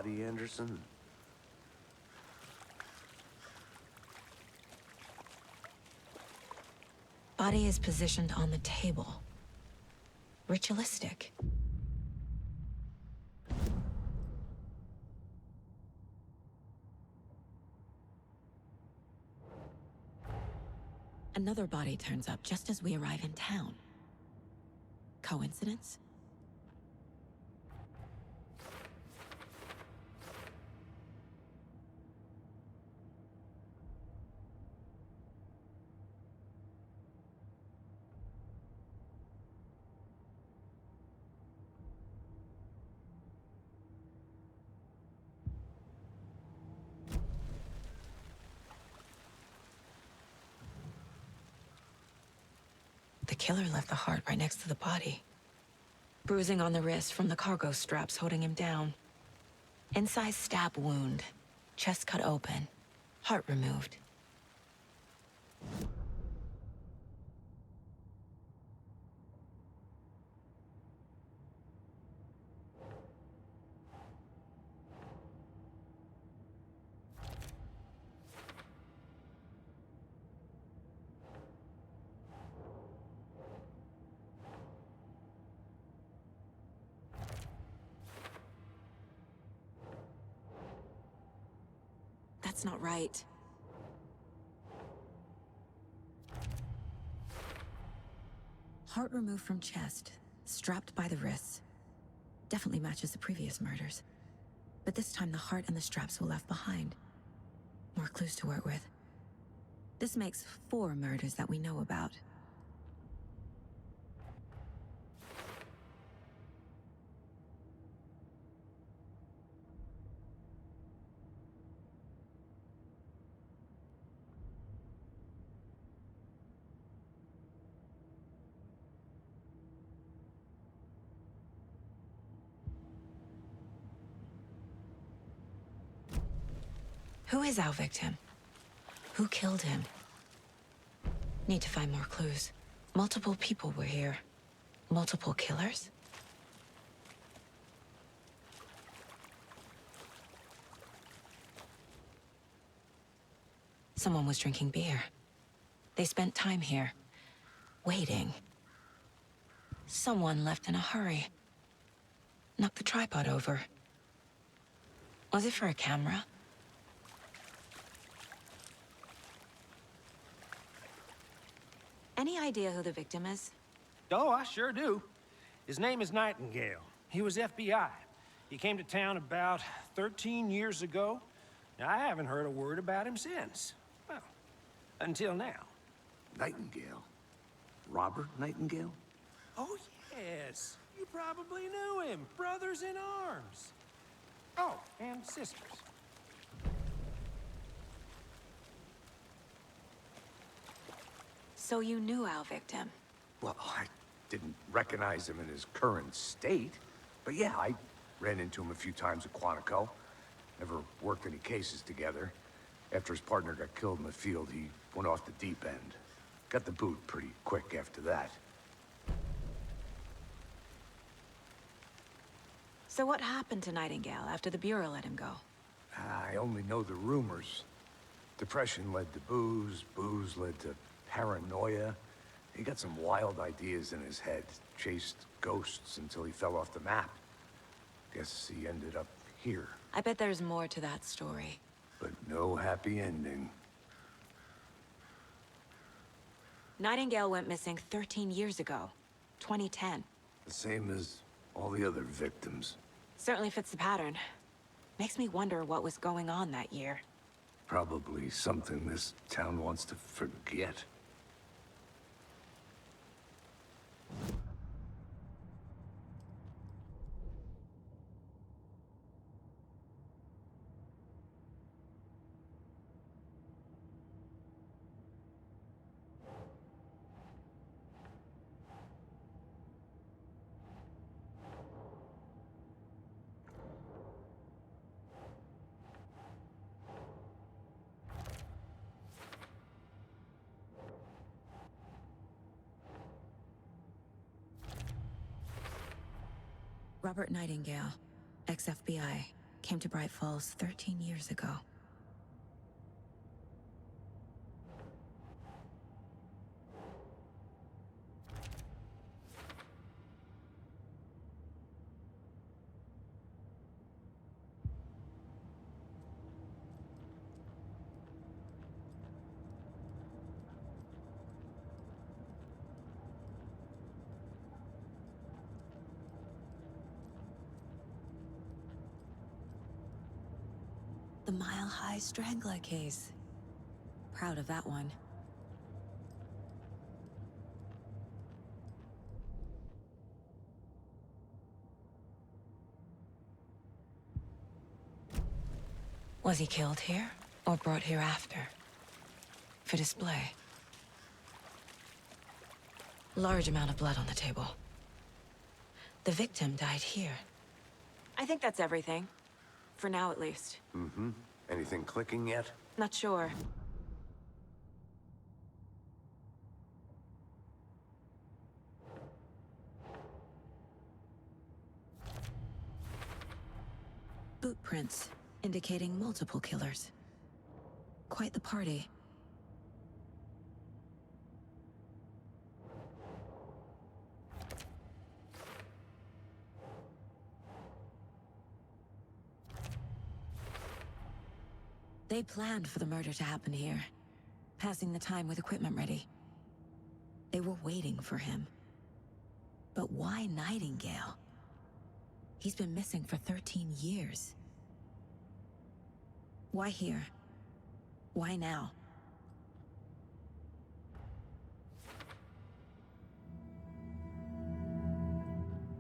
body, Anderson? Body is positioned on the table. Ritualistic. Another body turns up just as we arrive in town. Coincidence? The killer left the heart right next to the body. Bruising on the wrist from the cargo straps holding him down. Incised stab wound. Chest cut open. Heart removed. That's not right. Heart removed from chest, strapped by the wrists. Definitely matches the previous murders. But this time the heart and the straps were left behind. More clues to work with. This makes 4 murders that we know about. Who is our victim? Who killed him? Need to find more clues. Multiple people were here. Multiple killers? Someone was drinking beer. They spent time here, waiting. Someone left in a hurry. Knocked the tripod over. Was it for a camera? Any idea who the victim is? Oh, I sure do. His name is Nightingale. He was FBI. He came to town about 13 years ago. Now, I haven't heard a word about him since. Well, until now. Nightingale? Robert Nightingale? Oh, yes. You probably knew him. Brothers in arms. Oh, and sisters. So you knew our victim? Well, I didn't recognize him in his current state. But yeah, I ran into him a few times at Quantico. Never worked any cases together. After his partner got killed in the field, he went off the deep end. Got the boot pretty quick after that. So what happened to Nightingale after the Bureau let him go? I only know the rumors. Depression led to booze, booze led to paranoia. He got some wild ideas in his head, chased ghosts until he fell off the map. Guess he ended up here. I bet there's more to that story. But no happy ending. Nightingale went missing 13 years ago, 2010. The same as all the other victims. Certainly fits the pattern. Makes me wonder what was going on that year. Probably something this town wants to forget. Robert Nightingale, ex-FBI. came to Bright Falls 13 years ago. The Mile High Strangler case. Proud of that one. Was he killed here, or brought here after? For display. Large amount of blood on the table. The victim died here. I think that's everything. For now, at least. Mm-hmm. Anything clicking yet? Not sure. Boot prints, indicating multiple killers. Quite the party. They planned for the murder to happen here, passing the time with equipment ready. They were waiting for him. But why Nightingale? He's been missing for 13 years. Why here? Why now?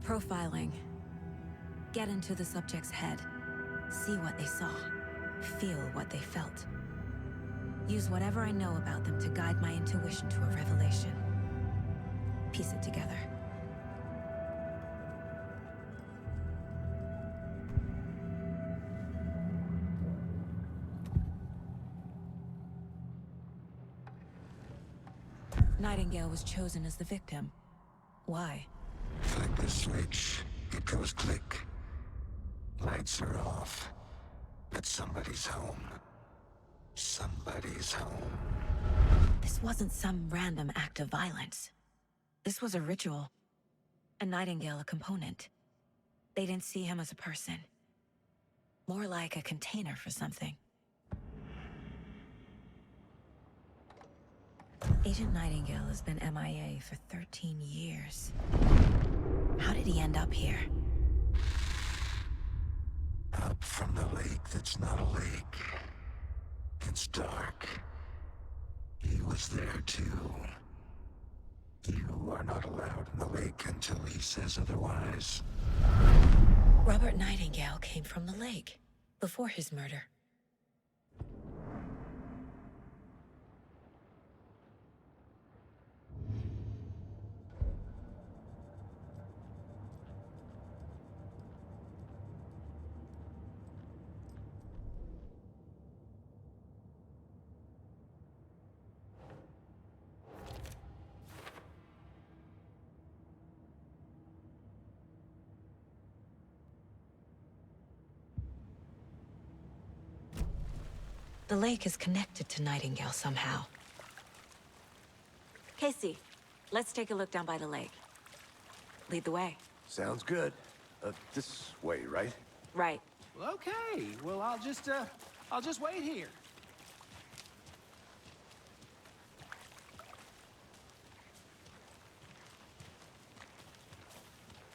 Profiling. Get into the subject's head. See what they saw. Feel what they felt. Use whatever I know about them to guide my intuition to a revelation. Piece it together. Nightingale was chosen as the victim. Why? Flick the switch, it goes click. Lights are off. But somebody's home. Somebody's home. This wasn't some random act of violence. This was a ritual. And Nightingale a component. They didn't see him as a person. More like a container for something. Agent Nightingale has been MIA for 13 years. How did he end up here? Up from the lake that's not a lake. It's dark. He was there too. You are not allowed in the lake until he says otherwise. Robert Nightingale came from the lake, before his murder. The lake is connected to Nightingale somehow. Casey, let's take a look down by the lake. Lead the way. Sounds good. This way, right? Right. Well, okay. Well, I'll just wait here.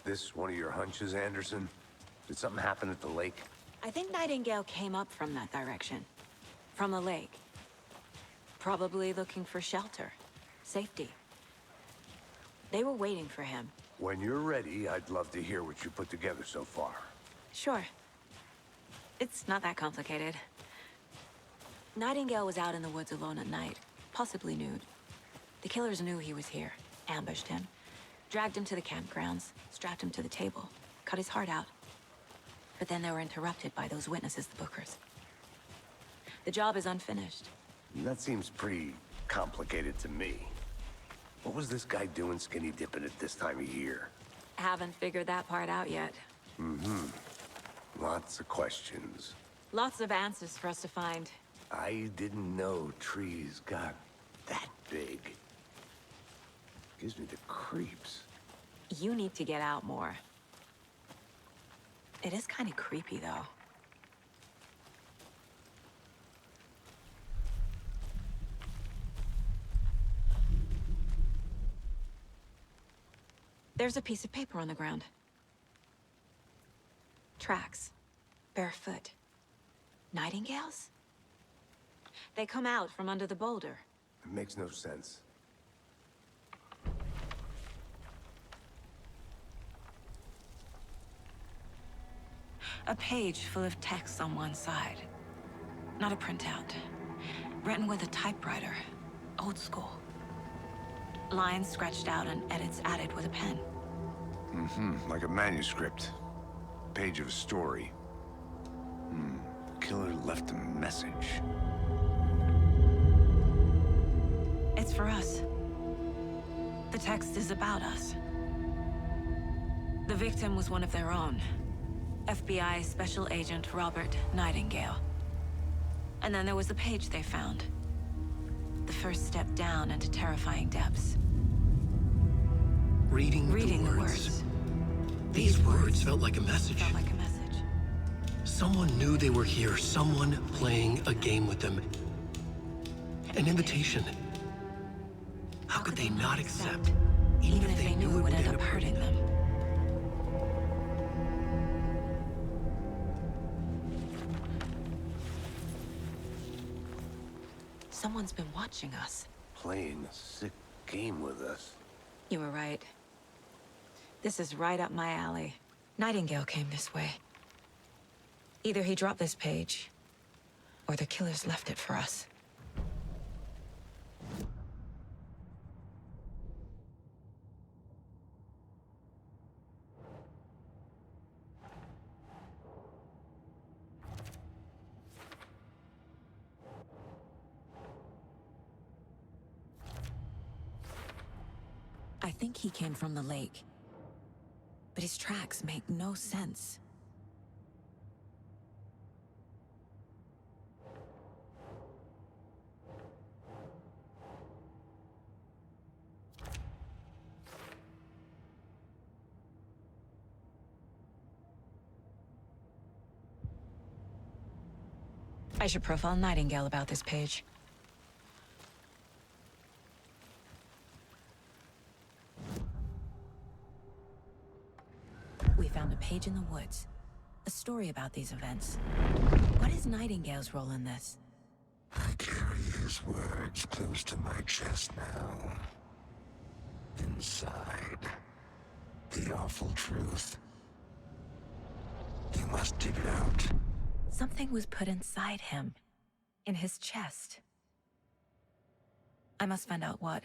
This one of your hunches, Anderson? Did something happen at the lake? I think Nightingale came up from that direction. From the lake. Probably looking for shelter. Safety. They were waiting for him. When you're ready, I'd love to hear what you put together so far. Sure. It's not that complicated. Nightingale was out in the woods alone at night, possibly nude. The killers knew he was here, ambushed him, dragged him to the campgrounds, strapped him to the table, cut his heart out. But then they were interrupted by those witnesses, the Bookers. The job is unfinished. That seems pretty complicated to me. What was this guy doing skinny dipping at this time of year? Haven't figured that part out yet. Lots of questions. Lots of answers for us to find. I didn't know trees got that big. Gives me the creeps. You need to get out more. It is kind of creepy, though. There's a piece of paper on the ground. Tracks. Barefoot. Nightingales? They come out from under the boulder. It makes no sense. A page full of text on one side. Not a printout. Written with a typewriter. Old school. Lines scratched out and edits added with a pen. Like a manuscript. Page of a story. Killer left a message. It's for us. The text is about us. The victim was one of their own. FBI Special Agent Robert Nightingale. And then there was the page they found. The first step down into terrifying depths. Reading the words. These words felt like a message. Felt like a message. Someone knew they were here, someone playing a game with them. An invitation. How could they not accept, even if they knew it would end up hurting them? Someone's been watching us. Playing a sick game with us. You were right. This is right up my alley. Nightingale came this way. Either he dropped this page, or the killers left it for us. I think he came from the lake. But his tracks make no sense. I should profile Nightingale about this page. We found a page in the woods. A story about these events. What is Nightingale's role in this? I carry his words close to my chest now. Inside, the awful truth. You must dig it out. Something was put inside him. In his chest. I must find out what.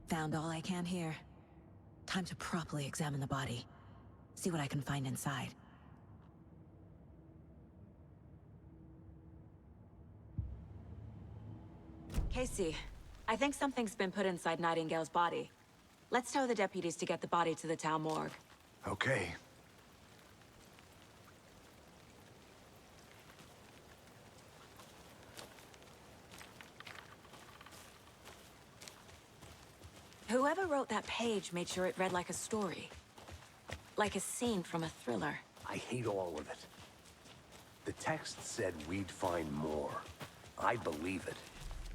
Found all I can here. Time to properly examine the body. See what I can find inside. Casey, I think something's been put inside Nightingale's body. Let's tell the deputies to get the body to the town morgue. Okay. Whoever wrote that page made sure it read like a story. Like a scene from a thriller. I hate all of it. The text said we'd find more. I believe it.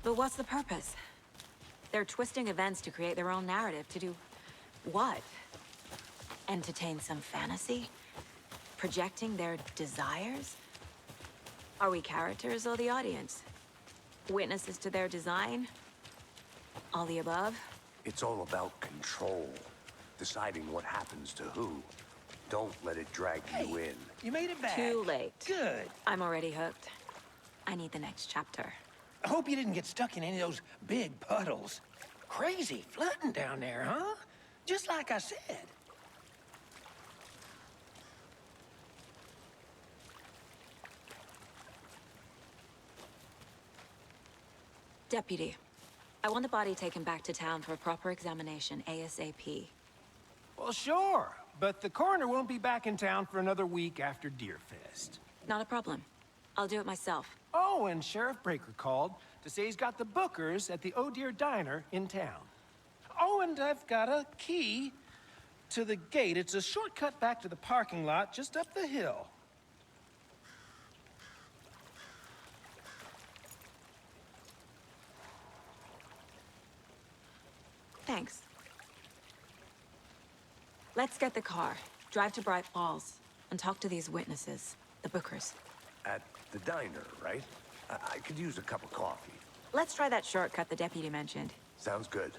But what's the purpose? They're twisting events to create their own narrative. To do what? Entertain some fantasy? Projecting their desires? Are we characters or the audience? Witnesses to their design? All the above? It's all about control. Deciding what happens to who. Don't let it drag you in. You made it back. Too late. Good. I'm already hooked. I need the next chapter. I hope you didn't get stuck in any of those big puddles. Crazy flooding down there, huh? Just like I said. Deputy, I want the body taken back to town for a proper examination ASAP. Well, sure, but the coroner won't be back in town for another week after Deerfest. Not a problem. I'll do it myself. Oh, and Sheriff Breaker called to say he's got the Bookers at the Oh Dear Diner in town. Oh, and I've got a key to the gate. It's a shortcut back to the parking lot just up the hill. Thanks. Let's get the car, drive to Bright Falls, and talk to these witnesses, the Bookers. At the diner, right? I could use a cup of coffee. Let's try that shortcut the deputy mentioned. Sounds good.